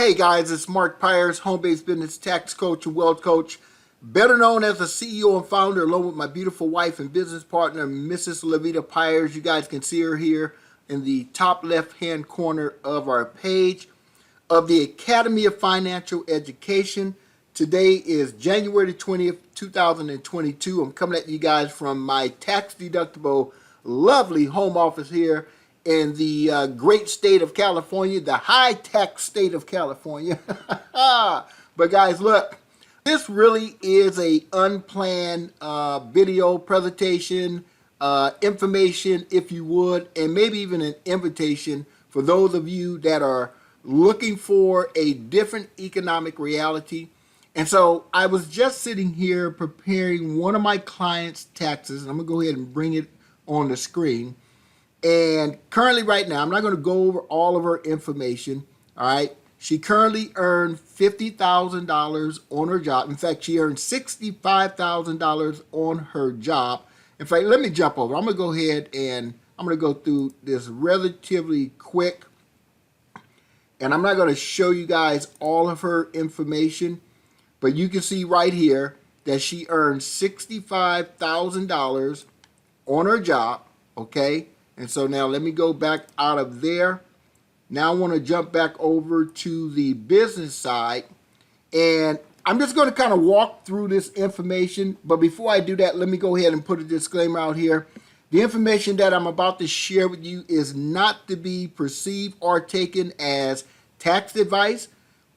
Hey guys, it's Mark Pyers, home-based business tax coach and wealth coach, better known as the CEO and founder, along with my beautiful wife and business partner, Mrs. Levita Pyers. You guys can see her here in the top left-hand corner of our page of the Academy of Financial Education. Today is January 20th, 2022. I'm coming at you guys from my tax-deductible, lovely home office here in the great state of California, the high-tech state of California. But guys, look, this really is a unplanned video presentation, information, if you would, and maybe even an invitation for those of you that are looking for a different economic reality. And so I was just sitting here preparing one of my clients' taxes, and I'm going to go ahead and bring it on the screen. And currently right now, I'm not going to go over all of her information, all right? She currently earned $50,000 on her job. In fact, she earned $65,000 on her job. In fact, let me jump over. I'm going to go ahead and I'm going to go through this relatively quick. And I'm not going to show you guys all of her information, but you can see right here that she earned $65,000 on her job, okay? And so now let me go back out of there. Now I want to jump back over to the business side. And I'm just going to kind of walk through this information. But before I do that, let me go ahead and put a disclaimer out here. The information that I'm about to share with you is not to be perceived or taken as tax advice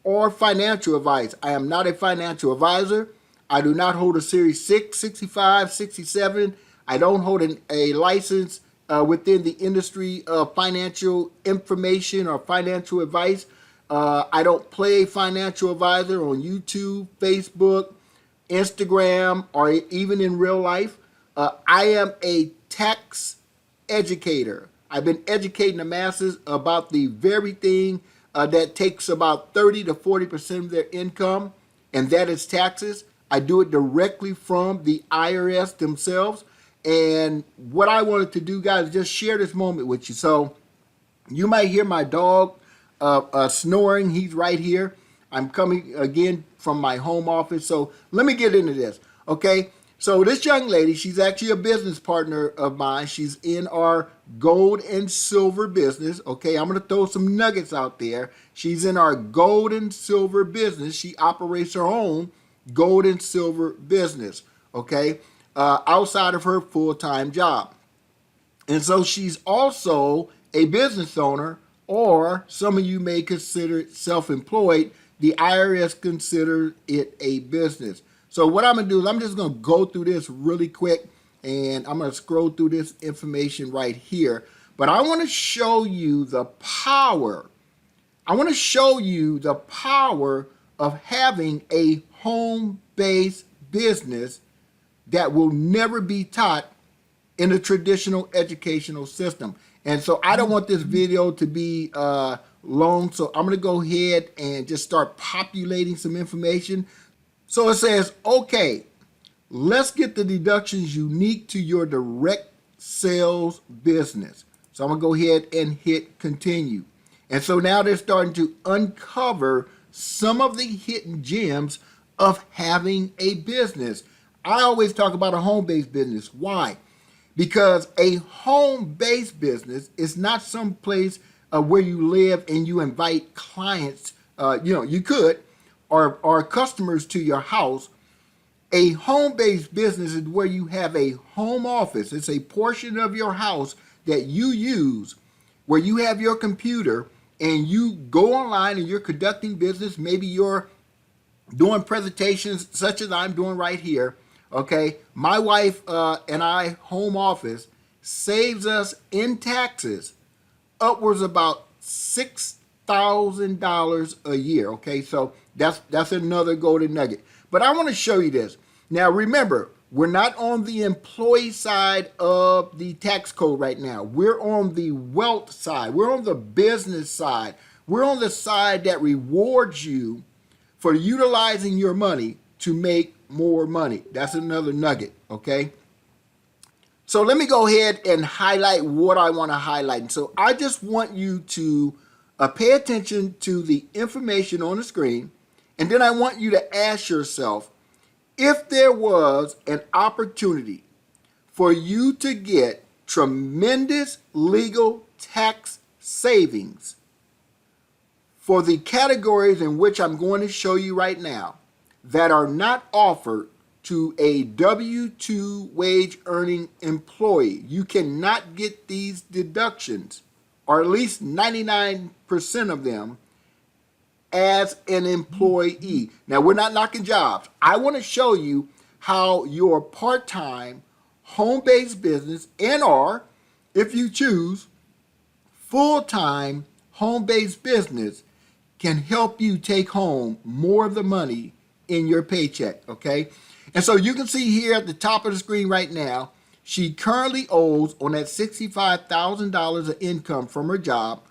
or financial advice. I am not a financial advisor. I do not hold a Series 6, 65, 67. I don't hold a license within the industry of financial information or financial advice. I don't play financial advisor on YouTube, Facebook, Instagram, or even in real life. I am a tax educator. I've been educating the masses about the very thing that takes about 30 to 40% of their income, and that is taxes. I do it directly from the IRS themselves. And what I wanted to do, guys, is just share this moment with you. So you might hear my dog snoring. He's right here. I'm coming again from my home office. So let me get into this, okay? So this young lady, she's actually a business partner of mine. She's in our gold and silver business, okay? I'm going to throw some nuggets out there. She's in our gold and silver business. She operates her own gold and silver business, okay? Outside of her full-time job. And so she's also a business owner, or some of you may consider it self-employed. The IRS considers it a business. So what I'm going to do is I'm just going to go through this really quick, and I'm going to scroll through this information right here. But I want to show you the power. I want to show you the power of having a home-based business that will never be taught in a traditional educational system. And so I don't want this video to be long, so I'm going to go ahead and just start populating some information. So it says, okay, let's get the deductions unique to your direct sales business. So I'm going to go ahead and hit continue. And so now they're starting to uncover some of the hidden gems of having a business. I always talk about a home-based business. Why? Because a home-based business is not some place where you live and you invite clients, you could, or customers to your house. A home-based business is where you have a home office. It's a portion of your house that you use where you have your computer and you go online and you're conducting business. Maybe you're doing presentations such as I'm doing right here. Okay, my wife and I home office saves us in taxes upwards about $6,000 a year. Okay, so that's another golden nugget. But I want to show you this. Now remember, we're not on the employee side of the tax code right now. We're on the wealth side. We're on the business side. We're on the side that rewards you for utilizing your money to make more money. That's another nugget, okay? So let me go ahead and highlight what I want to highlight. And so I just want you to Pay attention to the information on the screen, and then I want you to ask yourself, if there was an opportunity for you to get tremendous legal tax savings for the categories in which I'm going to show you right now that are not offered to a W-2 wage earning employee. You cannot get these deductions, or at least 99% of them, as an employee. Now, we're not knocking jobs. I want to show you how your part-time home-based business and/or, if you choose, full-time home-based business can help you take home more of the money in your paycheck, okay? And so you can see here at the top of the screen right now, she currently owes on that $65,000 of income from her job,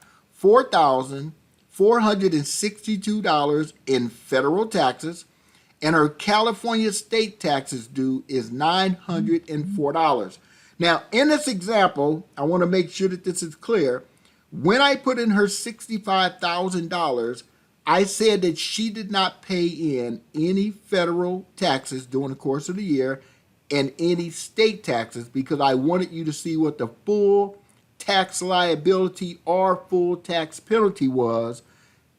$4,462 in federal taxes, and her California state taxes due is $904. Now, in this example, I want to make sure that this is clear. When I put in her $65,000, I said that she did not pay in any federal taxes during the course of the year and any state taxes, because I wanted you to see what the full tax liability or full tax penalty was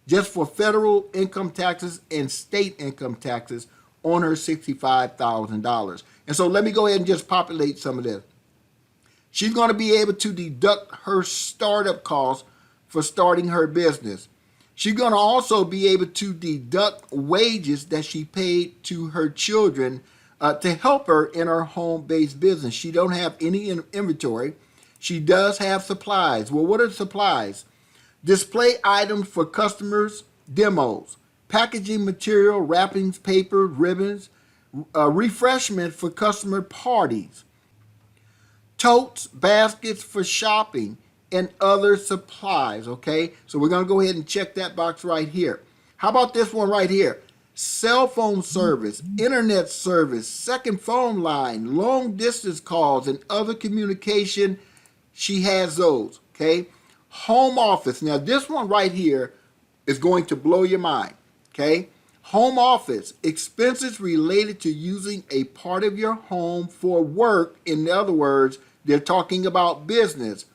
just for federal income taxes and state income taxes on her $65,000. And so let me go ahead and just populate some of this. She's going to be able to deduct her startup costs for starting her business. She's going to also be able to deduct wages that she paid to her children to help her in her home-based business. She don't have any inventory. She does have supplies. Well, what are supplies? Display items for customers, demos, packaging material, wrappings, paper, ribbons, refreshment for customer parties, totes, baskets for shopping, and other supplies, okay? So we're going to go ahead and check that box right here. How about this one right here? Cell phone service, internet service, second phone line, long distance calls, and other communication. She has those, okay? Home office. Now, this one right here is going to blow your mind, okay? Home office, expenses related to using a part of your home for work. In other words, they're talking about business,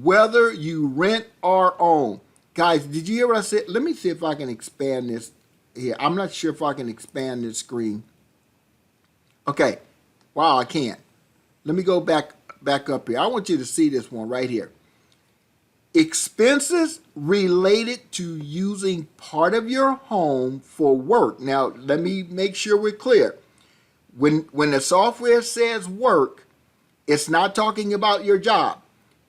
whether you rent or own. Guys, did you hear what I said? Let me see if I can expand this here. I'm not sure if I can expand this screen. Okay. Wow, I can't. Let me go back up here. I want you to see this one right here. Expenses related to using part of your home for work. Now, let me make sure we're clear. When the software says work, it's not talking about your job.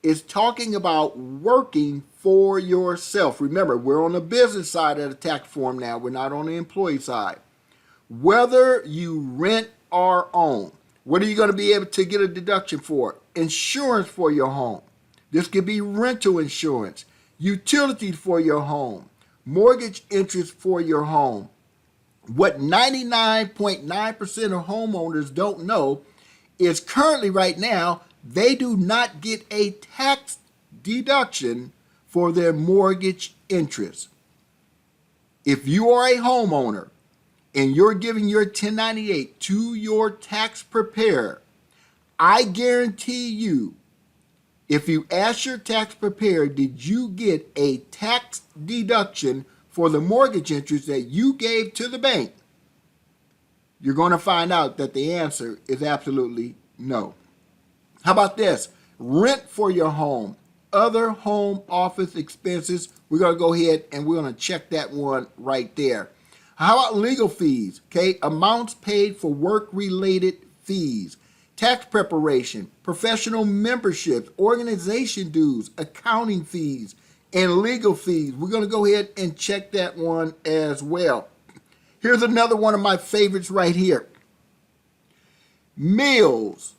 It's talking about working for yourself. Remember, we're on the business side of the tax form now. We're not on the employee side. Whether you rent or own, what are you going to be able to get a deduction for? Insurance for your home. This could be rental insurance, utilities for your home, mortgage interest for your home. What 99.9% of homeowners don't know is currently right now, they do not get a tax deduction for their mortgage interest. If you are a homeowner and you're giving your 1098 to your tax preparer, I guarantee you, if you ask your tax preparer, did you get a tax deduction for the mortgage interest that you gave to the bank, you're going to find out that the answer is absolutely no. How about this? Rent for your home, other home office expenses. We're going to go ahead and we're going to check that one right there. How about legal fees? Okay, amounts paid for work-related fees, tax preparation, professional memberships, organization dues, accounting fees, and legal fees. We're going to go ahead and check that one as well. Here's another one of my favorites right here. Meals,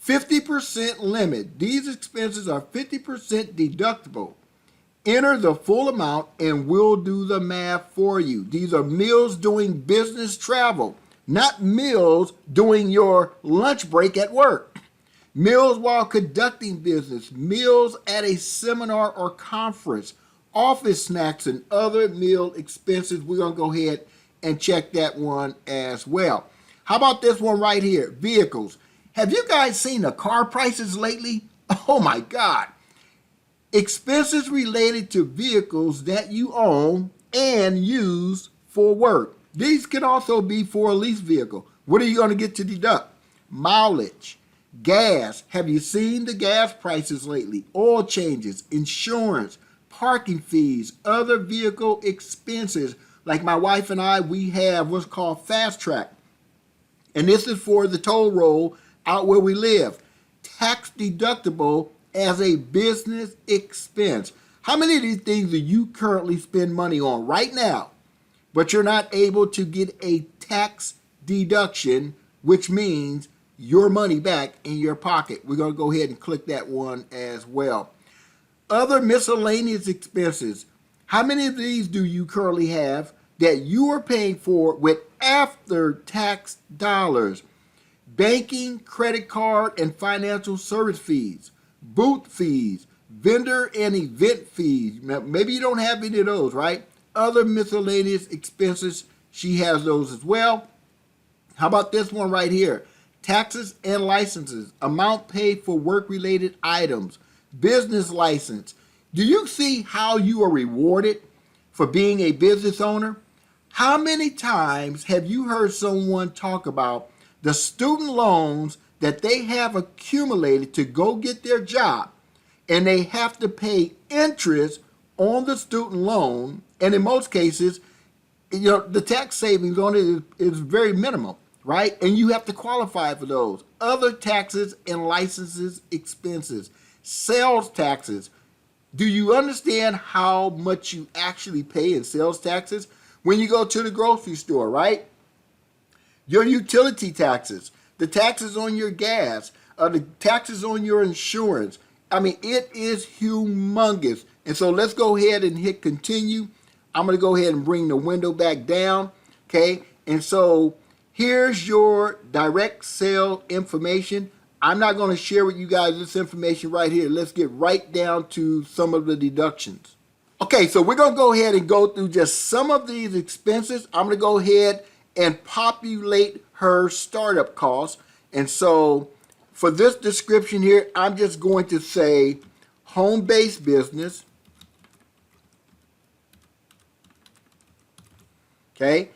50% limit. These expenses are 50% deductible. Enter the full amount and we'll do the math for you. These are meals doing business travel, not meals doing your lunch break at work. Meals while conducting business, meals at a seminar or conference, office snacks and other meal expenses. We're going to go ahead and check that one as well. How about this one right here? Vehicles. Have you guys seen the car prices lately? Oh my God. Expenses related to vehicles that you own and use for work. These can also be for a lease vehicle. What are you going to get to deduct? Mileage, gas. Have you seen the gas prices lately? Oil changes, insurance, parking fees, other vehicle expenses. Like my wife and I, we have what's called Fast Track. And this is for the toll road out where we live. Tax deductible as a business expense. How many of these things do you currently spend money on right now, but you're not able to get a tax deduction, which means your money back in your pocket? We're going to go ahead and click that one as well. Other miscellaneous expenses. How many of these do you currently have that you are paying for with after-tax dollars? Banking, credit card, and financial service fees, booth fees, vendor and event fees. Maybe you don't have any of those, right? Other miscellaneous expenses, she has those as well. How about this one right here? Taxes and licenses, amount paid for work-related items, business license. Do you see how you are rewarded for being a business owner? How many times have you heard someone talk about the student loans that they have accumulated to go get their job, and they have to pay interest on the student loan, and in most cases, the tax savings on it is very minimal, right? And you have to qualify for those. Other taxes and licenses expenses, sales taxes. Do you understand how much you actually pay in sales taxes when you go to the grocery store, right? Your utility taxes, the taxes on your gas, the taxes on your insurance. I mean, it is humongous. And so let's go ahead and hit continue. I'm going to go ahead and bring the window back down, okay? And so here's your direct sale information. I'm not going to share with you guys this information right here. Let's get right down to some of the deductions. Okay, so we're going to go ahead and go through just some of these expenses. I'm going to go ahead and populate her startup costs. And so for this description here, I'm just going to say home-based business. Okay,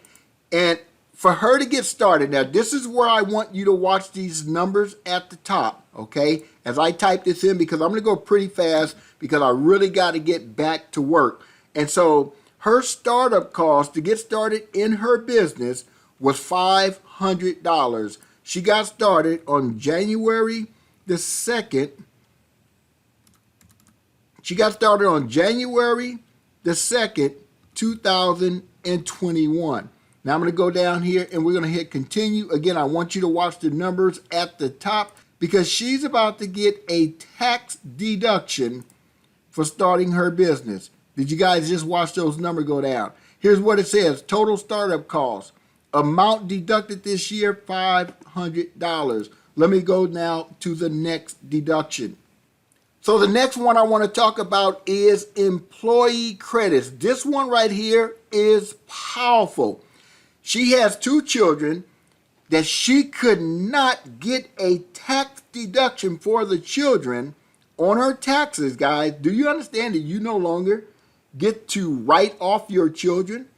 and for her to get started, now this is where I want you to watch these numbers at the top, okay, as I type this in, because I'm going to go pretty fast because I really got to get back to work. And so her startup cost to get started in her business was $500. She got started on January the 2nd. She got started on January the 2nd, 2021. Now I'm going to go down here and we're going to hit continue. Again, I want you to watch the numbers at the top because she's about to get a tax deduction for starting her business. Did you guys just watch those numbers go down? Here's what it says. Total startup costs. Amount deducted this year, $500. Let me go now to the next deduction. So the next one I want to talk about is employee credits. This one right here is powerful. She has 2 children that she could not get a tax deduction for the children on her taxes, guys. Do you understand that you no longer get to write off your children?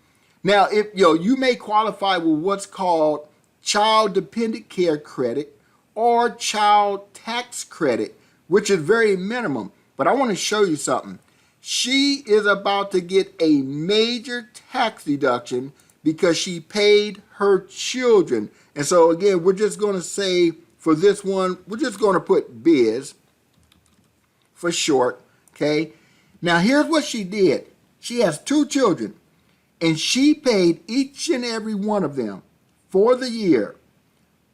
Now, if you may qualify with what's called child dependent care credit or child tax credit, which is very minimum. But I want to show you something. She is about to get a major tax deduction because she paid her children. And so again, we're just going to say for this one, we're just going to put biz for short, okay? Now here's what she did. She has 2 children. And she paid each and every one of them for the year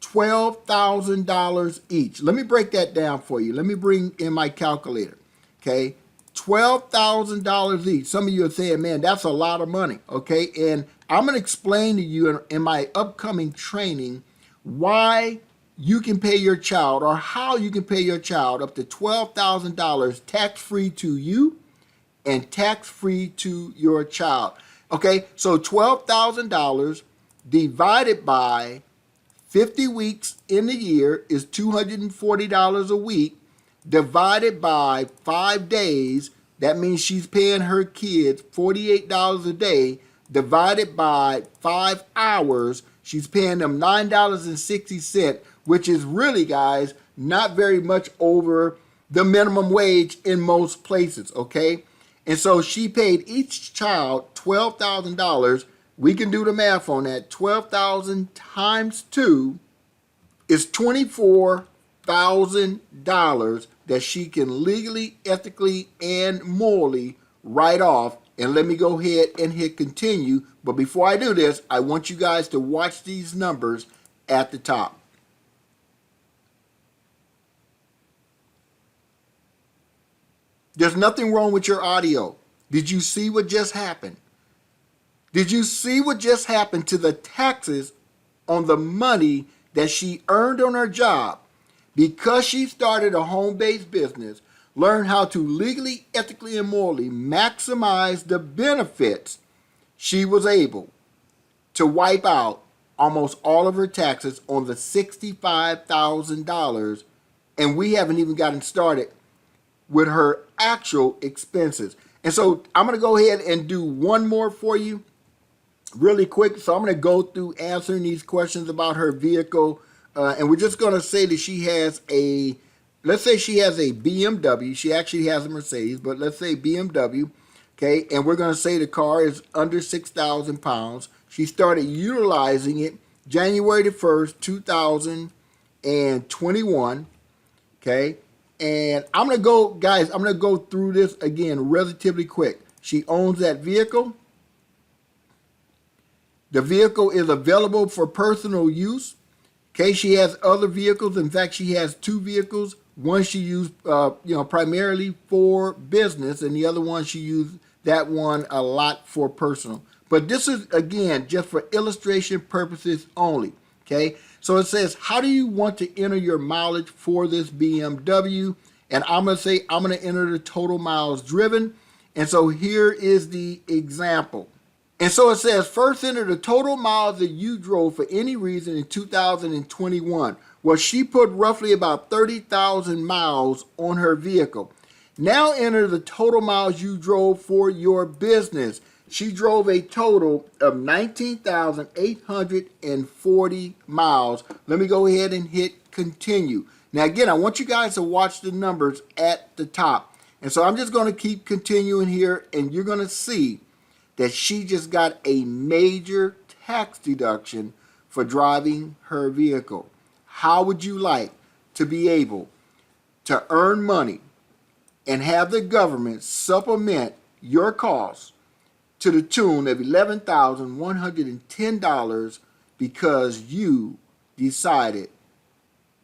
$12,000 each. Let me break that down for you. Let me bring in my calculator. Okay, $12,000 each. Some of you are saying, man, that's a lot of money. Okay, and I'm going to explain to you in my upcoming training why you can pay your child or how you can pay your child up to $12,000 tax-free to you and tax-free to your child. Okay, so $12,000 divided by 50 weeks in the year is $240 a week, divided by 5 days. That means she's paying her kids $48 a day, divided by 5 hours. She's paying them $9.60, which is really, guys, not very much over the minimum wage in most places, okay? And so she paid each child $12,000. We can do the math on that. 12,000 times 2 is $24,000 that she can legally, ethically, and morally write off. And let me go ahead and hit continue. But before I do this, I want you guys to watch these numbers at the top. There's nothing wrong with your audio. Did you see what just happened? Did you see what just happened to the taxes on the money that she earned on her job? Because she started a home-based business, learned how to legally, ethically, and morally maximize the benefits, she was able to wipe out almost all of her taxes on the $65,000, and we haven't even gotten started with her actual expenses. And so I'm going to go ahead and do one more for you really quick. So I'm going to go through answering these questions about her vehicle. And we're just going to say that she has let's say she has a BMW. She actually has a Mercedes, but let's say BMW. Okay. And we're going to say the car is under 6,000 pounds. She started utilizing it January the 1st, 2021. Okay. And I'm going to go, guys, I'm going to go through this again relatively quick. She owns that vehicle. The vehicle is available for personal use. Okay, she has other vehicles. In fact, she has 2 vehicles. One she used, primarily for business, and the other one she used that one a lot for personal. But this is, again, just for illustration purposes only. Okay, so it says, how do you want to enter your mileage for this BMW? And I'm going to say, I'm going to enter the total miles driven. And so here is the example. And so it says, first enter the total miles that you drove for any reason in 2021. Well, she put roughly about 30,000 miles on her vehicle. Now enter the total miles you drove for your business. She drove a total of 19,840 miles. Let me go ahead and hit continue. Now, again, I want you guys to watch the numbers at the top. And so I'm just going to keep continuing here, and you're going to see that she just got a major tax deduction for driving her vehicle. How would you like to be able to earn money and have the government supplement your costs to the tune of $11,110 because you decided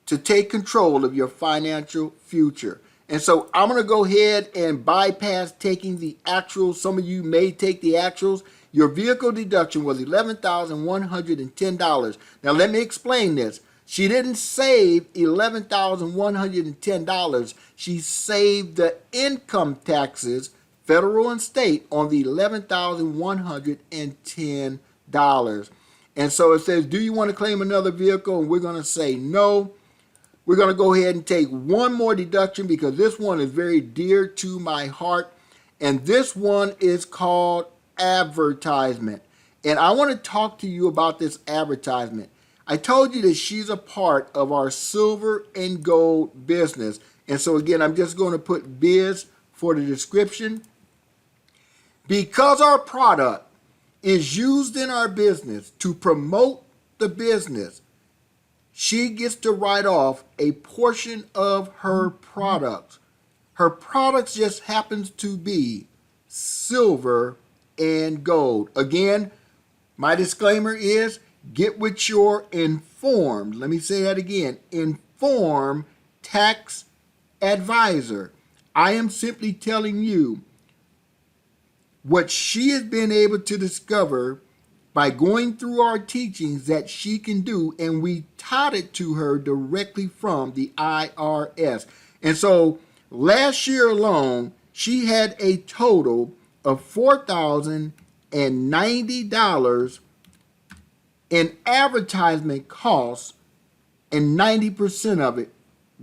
to take control of your financial future? And so I'm going to go ahead and bypass taking the actuals. Some of you may take the actuals. Your vehicle deduction was $11,110. Now let me explain this. She didn't save $11,110. She saved the income taxes, federal and state, on the $11,110. And so it says, do you want to claim another vehicle? And we're going to say no. We're going to go ahead and take one more deduction because this one is very dear to my heart. And this one is called advertisement. And I want to talk to you about this advertisement. I told you that she's a part of our silver and gold business. And so again, I'm just going to put biz for the description. Because our product is used in our business to promote the business, she gets to write off a portion of her products. Her products just happens to be silver and gold. Again, my disclaimer is get with your informed, let me say that again, informed tax advisor. I am simply telling you what she has been able to discover by going through our teachings that she can do, and we taught it to her directly from the IRS. And so last year alone, she had a total of $4,090 in advertisement costs, and 90% of it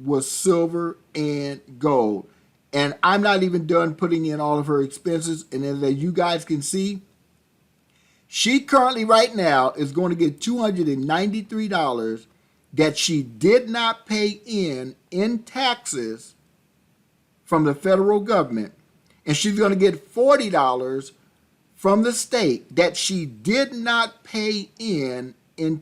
was silver and gold. And I'm not even done putting in all of her expenses. And as you guys can see, she currently right now is going to get $293 that she did not pay in taxes from the federal government. And she's going to get $40 from the state that she did not pay in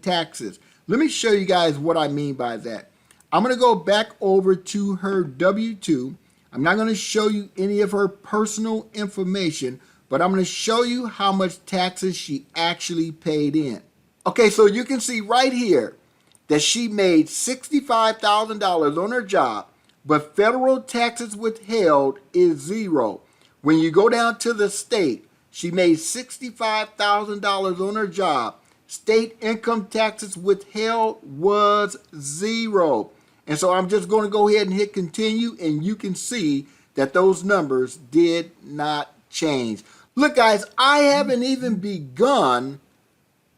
taxes. Let me show you guys what I mean by that. I'm going to go back over to her W-2. I'm not going to show you any of her personal information, but I'm going to show you how much taxes she actually paid in. Okay, so you can see right here that she made $65,000 on her job, but federal taxes withheld is zero. When you go down to the state, she made $65,000 on her job. State income taxes withheld was zero. And so I'm just going to go ahead and hit continue, and you can see that those numbers did not change. Look, guys, I haven't even begun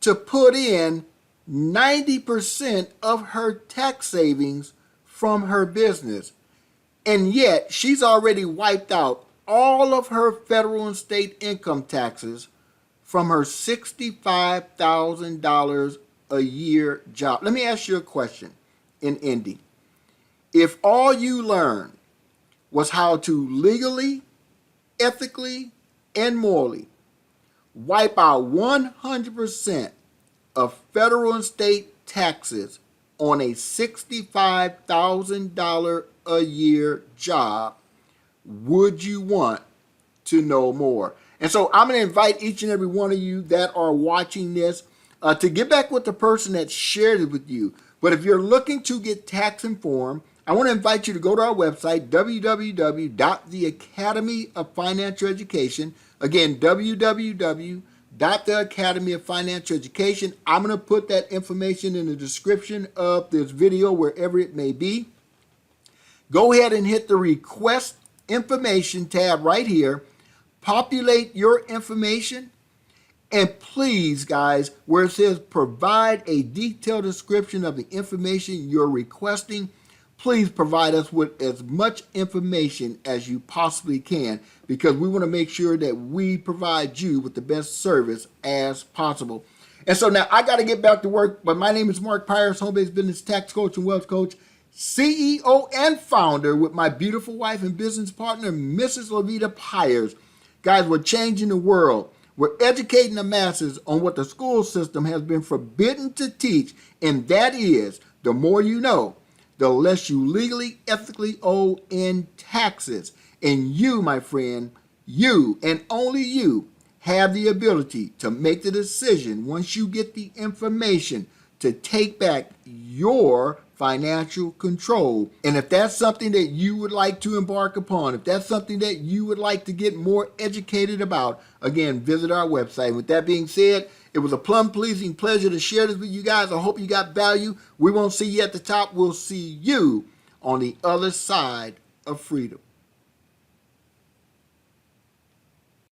to put in 90% of her tax savings from her business. And yet she's already wiped out all of her federal and state income taxes from her $65,000 a year job. Let me ask you a question in Indy. If all you learned was how to legally, ethically, and morally wipe out 100% of federal and state taxes on a $65,000 a year job, would you want to know more? And so I'm going to invite each and every one of you that are watching this to get back with the person that shared it with you. But if you're looking to get tax informed, I want to invite you to go to our website, www.theacademy of Financial Education. Again, www.theacademy of Financial Education. I'm going to put that information in the description of this video, wherever it may be. Go ahead and hit the request information tab right here. Populate your information. And please, guys, where it says provide a detailed description of the information you're requesting, please provide us with as much information as you possibly can, because we want to make sure that we provide you with the best service as possible. And so now I got to get back to work, but my name is Mark Pyers, home-based business tax coach and wealth coach, CEO and founder with my beautiful wife and business partner, Mrs. Lavita Pyers. Guys, we're changing the world. We're educating the masses on what the school system has been forbidden to teach, and that is, the more you know, the less you legally, ethically owe in taxes. And you, my friend, you and only you have the ability to make the decision once you get the information to take back your financial control. And if that's something that you would like to embark upon, if that's something that you would like to get more educated about, again, visit our website. With that being said, it was a plum-pleasing pleasure to share this with you guys. I hope you got value. We won't see you at the top. We'll see you on the other side of freedom.